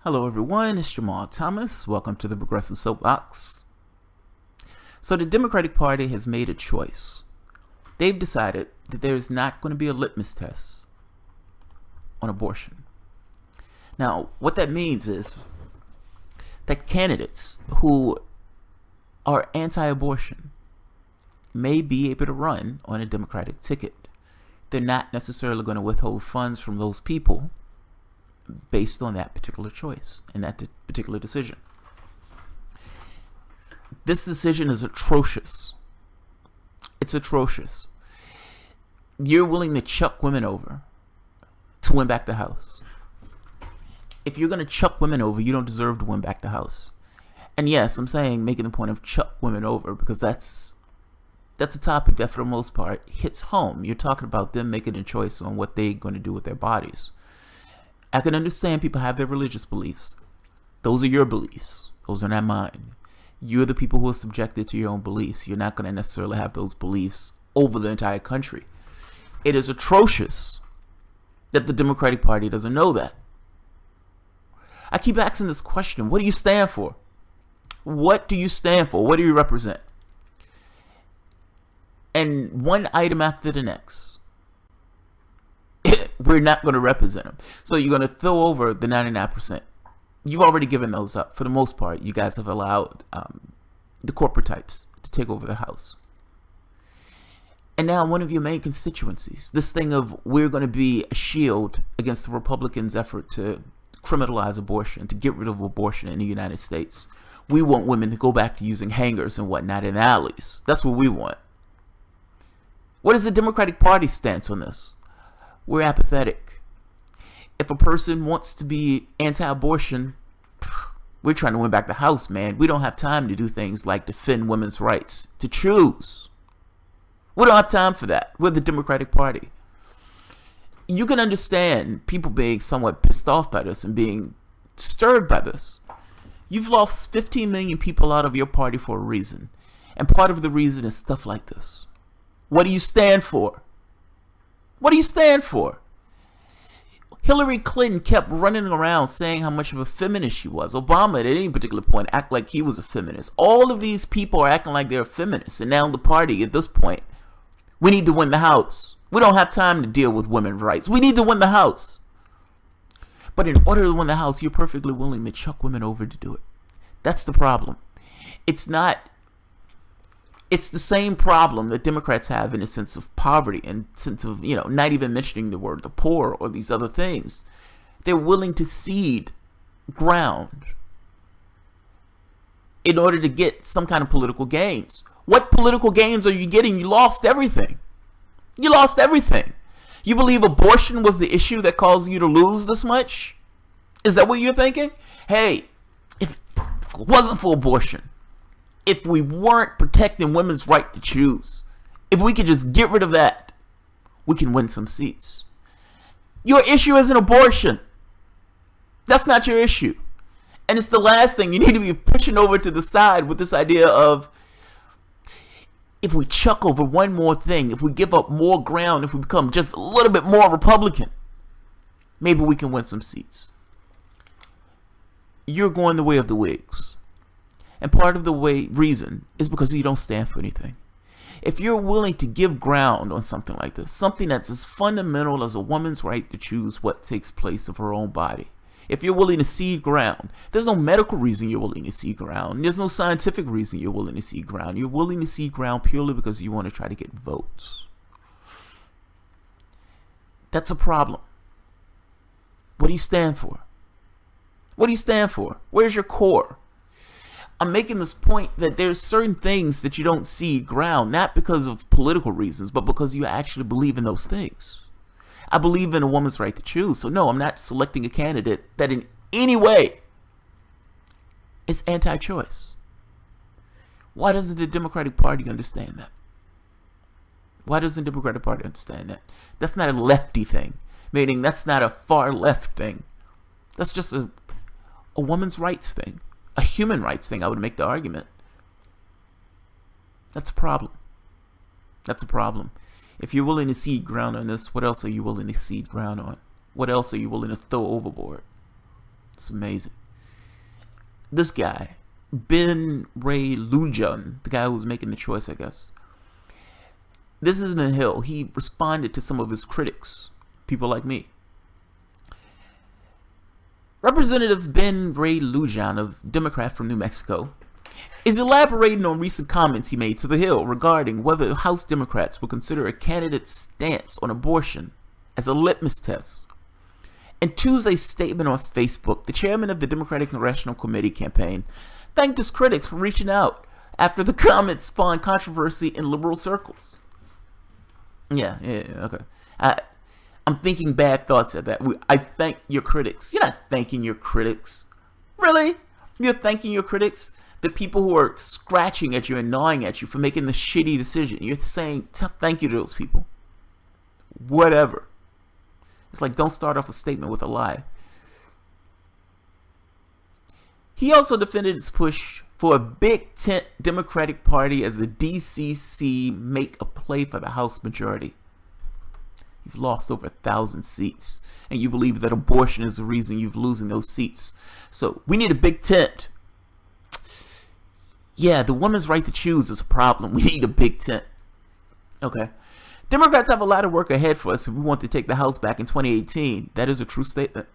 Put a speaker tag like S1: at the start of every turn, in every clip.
S1: Hello everyone, it's Jamal Thomas. Welcome to the Progressive Soapbox. So the Democratic Party has made a choice. They've decided that there is not going to be a litmus test on abortion. Now, what that means is that candidates who are anti-abortion may be able to run on a Democratic ticket. They're not necessarily going to withhold funds from those people based on that particular choice and that particular decision. This decision is atrocious. It's atrocious. You're willing to chuck women over to win back the House. If you're going to chuck women over, you don't deserve to win back the House. And yes, I'm saying making the point of chuck women over because that's a topic that for the most part hits home. You're talking about them making a choice on what they're going to do with their bodies. I can understand people have their religious beliefs. Those are your beliefs. Those are not mine. You're the people who are subjected to your own beliefs. You're not going to necessarily have those beliefs over the entire country. It is atrocious that the Democratic Party doesn't know that. I keep asking this question. What do you stand for? What do you stand for? What do you represent? And one item after the next. We're not going to represent them. So you're going to throw over the 99%. You've already given those up. For the most part, you guys have allowed the corporate types to take over the House. And now one of your main constituencies, this thing of we're going to be a shield against the Republicans' effort to criminalize abortion, to get rid of abortion in the United States. We want women to go back to using hangers and whatnot in alleys. That's what we want. What is the Democratic Party's stance on this? We're apathetic. If a person wants to be anti-abortion, we're trying to win back the House, man. We don't have time to do things like defend women's rights to choose. We don't have time for that. We're the Democratic Party. You can understand people being somewhat pissed off by this and being stirred by this. You've lost 15 million people out of your party for a reason. And part of the reason is stuff like this. What do you stand for? What do you stand for? Hillary Clinton kept running around saying how much of a feminist she was. Obama at any particular point acted like he was a feminist. All of these people are acting like they're feminists. And now the party at this point, we need to win the House. We don't have time to deal with women's rights. We need to win the House. But in order to win the House, you're perfectly willing to chuck women over to do it. That's the problem. It's the same problem that Democrats have in a sense of poverty and sense of, not even mentioning the word the poor or these other things. They're willing to cede ground in order to get some kind of political gains. What political gains are you getting? You lost everything. You lost everything. You believe abortion was the issue that caused you to lose this much? Is that what you're thinking? Hey, if it wasn't for abortion, if we weren't protecting women's right to choose, if we could just get rid of that, we can win some seats. Your issue isn't abortion. That's not your issue. And it's the last thing you need to be pushing over to the side with this idea of if we chuck over one more thing, if we give up more ground, if we become just a little bit more Republican, maybe we can win some seats. You're going the way of the Whigs. And part of the reason is because you don't stand for anything. If you're willing to give ground on something like this, something that's as fundamental as a woman's right to choose what takes place of her own body, if you're willing to cede ground, there's no medical reason you're willing to cede ground. There's no scientific reason you're willing to cede ground. You're willing to cede ground purely because you want to try to get votes. That's a problem. What do you stand for? What do you stand for? Where's your core? I'm making this point that there's certain things that you don't cede ground, not because of political reasons, but because you actually believe in those things. I believe in a woman's right to choose. So no, I'm not selecting a candidate that in any way is anti-choice. Why doesn't the Democratic Party understand that? Why doesn't the Democratic Party understand that? That's not a lefty thing, meaning that's not a far left thing. That's just a woman's rights thing. A human rights thing, I would make the argument. That's a problem. That's a problem. If you're willing to cede ground on this, what else are you willing to cede ground on? What else are you willing to throw overboard? It's amazing. This guy, Ben Ray Lujan, the guy who was making the choice, I guess. This is in the Hill. He responded to some of his critics, people like me. Representative Ben Ray Lujan, a Democrat from New Mexico, is elaborating on recent comments he made to the Hill regarding whether House Democrats will consider a candidate's stance on abortion as a litmus test. In Tuesday's statement on Facebook, the chairman of the Democratic Congressional Committee campaign thanked his critics for reaching out after the comments spawned controversy in liberal circles. Yeah, okay. I'm thinking bad thoughts at that. I thank your critics. You're not thanking your critics. Really? You're thanking your critics? The people who are scratching at you and gnawing at you for making the shitty decision. You're saying thank you to those people. Whatever. It's like, don't start off a statement with a lie. He also defended his push for a big tent Democratic Party as the DCC make a play for the House majority. You've lost over 1,000 seats, and you believe that abortion is the reason you're losing those seats. So we need a big tent. Yeah, the woman's right to choose is a problem. We need a big tent. Okay. Democrats have a lot of work ahead for us if we want to take the House back in 2018. That is a true statement.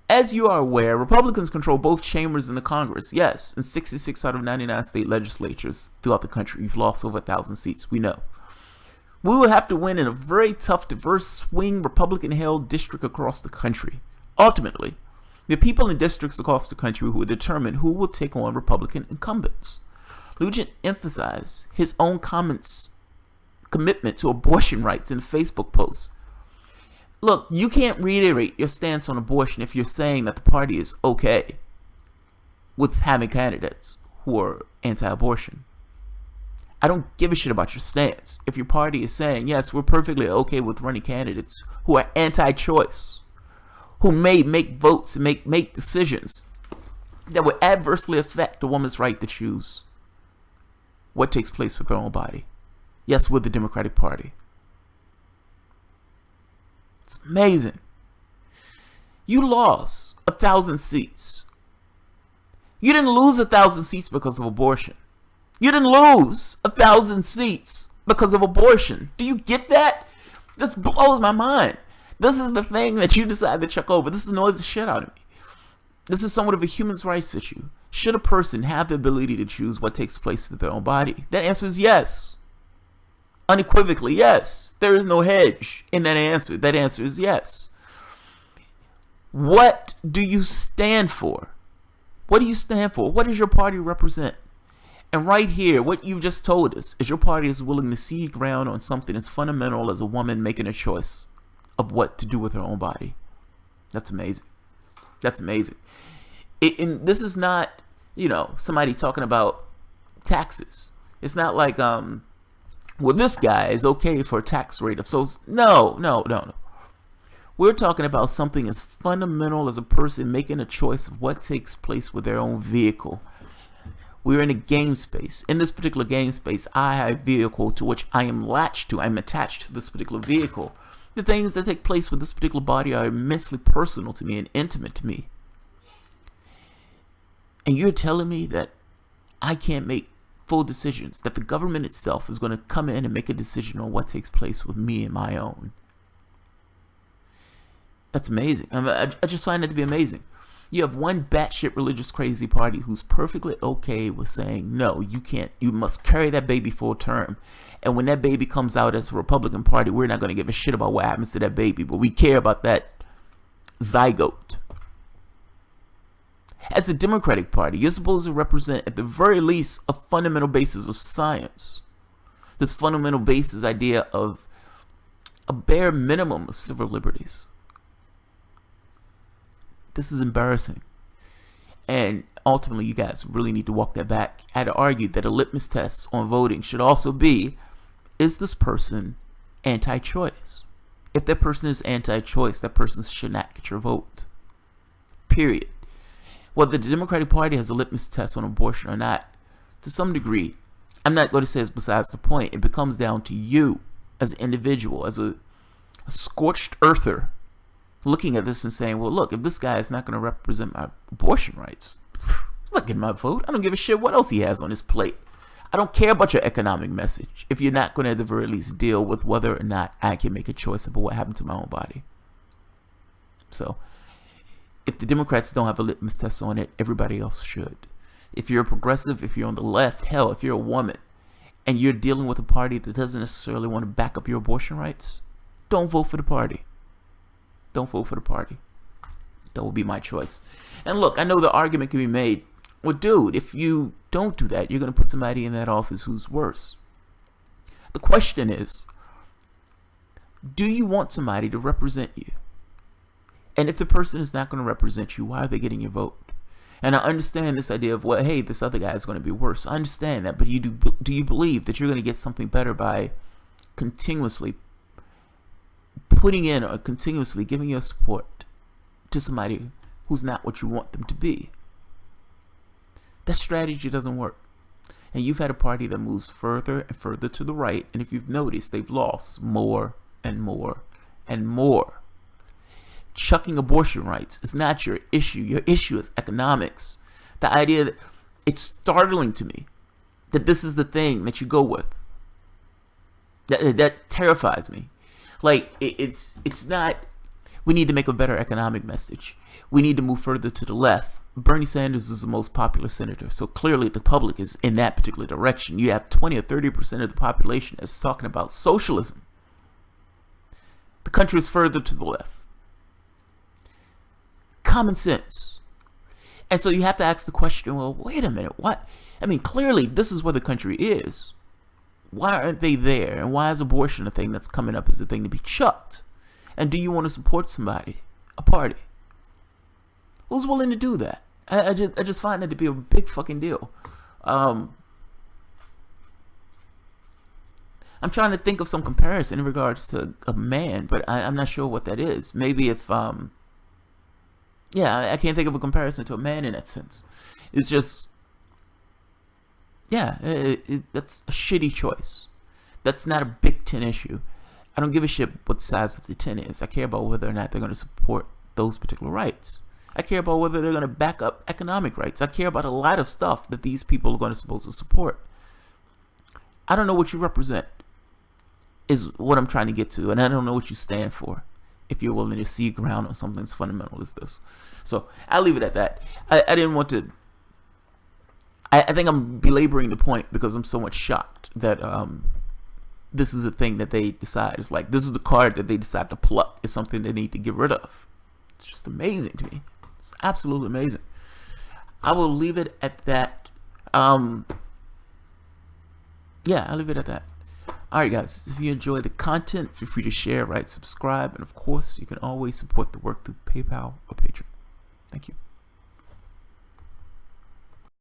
S1: As you are aware, Republicans control both chambers in the Congress. Yes, in 66 out of 99 state legislatures throughout the country, you've lost over 1,000 seats. We know. We will have to win in a very tough, diverse, swing Republican-held district across the country. Ultimately, the people in districts across the country who will determine who will take on Republican incumbents. Lujan emphasized his own commitment to abortion rights in a Facebook post. Look, you can't reiterate your stance on abortion if you're saying that the party is okay with having candidates who are anti-abortion. I don't give a shit about your stance. If your party is saying, yes, we're perfectly okay with running candidates who are anti-choice, who may make votes and make decisions that would adversely affect a woman's right to choose what takes place with her own body. Yes, we're the Democratic Party. It's amazing. You lost 1,000 seats. You didn't lose 1,000 seats because of abortion. You didn't lose 1,000 seats because of abortion. Do you get that? This blows my mind. This is the thing that you decide to check over. This annoys the shit out of me. This is somewhat of a human rights issue. Should a person have the ability to choose what takes place with their own body? That answer is yes. Unequivocally, yes. There is no hedge in that answer. That answer is yes. What do you stand for? What do you stand for? What does your party represent? And right here, what you've just told us is your party is willing to cede ground on something as fundamental as a woman making a choice of what to do with her own body. That's amazing. That's amazing. And this is not, somebody talking about taxes. It's not like, well, this guy is okay for a tax rate of so. No. We're talking about something as fundamental as a person making a choice of what takes place with their own vehicle. We're in a game space. In this particular game space, I have a vehicle to which I am latched to. I'm attached to this particular vehicle. The things that take place with this particular body are immensely personal to me and intimate to me. And you're telling me that I can't make full decisions, that the government itself is going to come in and make a decision on what takes place with me and my own. That's amazing. I just find that to be amazing. You have one batshit religious crazy party who's perfectly okay with saying, no, you can't, you must carry that baby full term. And when that baby comes out as a Republican Party, we're not going to give a shit about what happens to that baby, but we care about that zygote. As a Democratic Party, you're supposed to represent, at the very least, a fundamental basis of science. This fundamental basis idea of a bare minimum of civil liberties. This is embarrassing. And ultimately, you guys really need to walk that back. I'd argue that a litmus test on voting should also be, is this person anti-choice? If that person is anti-choice, that person should not get your vote. Period. Whether the Democratic Party has a litmus test on abortion or not, to some degree, I'm not going to say it's besides the point. It becomes down to you as an individual, as a scorched earther, looking at this and saying, well, look, if this guy is not going to represent my abortion rights, look at my vote. I don't give a shit what else he has on his plate. I don't care about your economic message if you're not going to at the very least deal with whether or not I can make a choice about what happened to my own body. So if the Democrats don't have a litmus test on it, everybody else should. If you're a progressive, if you're on the left, hell, if you're a woman and you're dealing with a party that doesn't necessarily want to back up your abortion rights, don't vote for the party. Don't vote for the party. That will be my choice. And look, I know the argument can be made, well, dude, if you don't do that, you're going to put somebody in that office who's worse. The question is, do you want somebody to represent you? And if the person is not going to represent you, why are they getting your vote? And I understand this idea of, well, hey, this other guy is going to be worse. I understand that, but do you believe that you're going to get something better by continuously putting in or continuously giving your support to somebody who's not what you want them to be? That strategy doesn't work. And you've had a party that moves further and further to the right, and if you've noticed, they've lost more and more and more. Chucking abortion rights is not your issue. Your issue is economics. The idea that it's startling to me that this is the thing that you go with. That terrifies me. Like, it's not, we need to make a better economic message. We need to move further to the left. Bernie Sanders is the most popular senator, so clearly the public is in that particular direction. You have 20 or 30% of the population that's talking about socialism. The country is further to the left. Common sense. And so you have to ask the question, well, wait a minute, what? I mean, clearly this is where the country is. Why aren't they there? And why is abortion a thing that's coming up as a thing to be chucked? And do you want to support somebody, a party, who's willing to do that? I just find that to be a big fucking deal. I'm trying to think of some comparison in regards to a man, but I'm not sure what that is. Maybe if yeah, I can't think of a comparison to a man in that sense. It's just, yeah, that's a shitty choice. That's not a Big Ten issue. I don't give a shit what the size of the tent is. I care about whether or not they're going to support those particular rights. I care about whether they're going to back up economic rights. I care about a lot of stuff that these people are going to supposed to support. I don't know what you represent is what I'm trying to get to, and I don't know what you stand for if you're willing to see ground on something as fundamental as this. So I'll leave it at that. I didn't want to, I think I'm belaboring the point because I'm so much shocked that this is a thing that they decide. It's like, this is the card that they decide to pluck. It's something they need to get rid of. It's just amazing to me. It's absolutely amazing. I will leave it at that. Yeah, I'll leave it at that. Alright guys, if you enjoy the content, feel free to share, subscribe, and of course, you can always support the work through PayPal or Patreon. Thank you.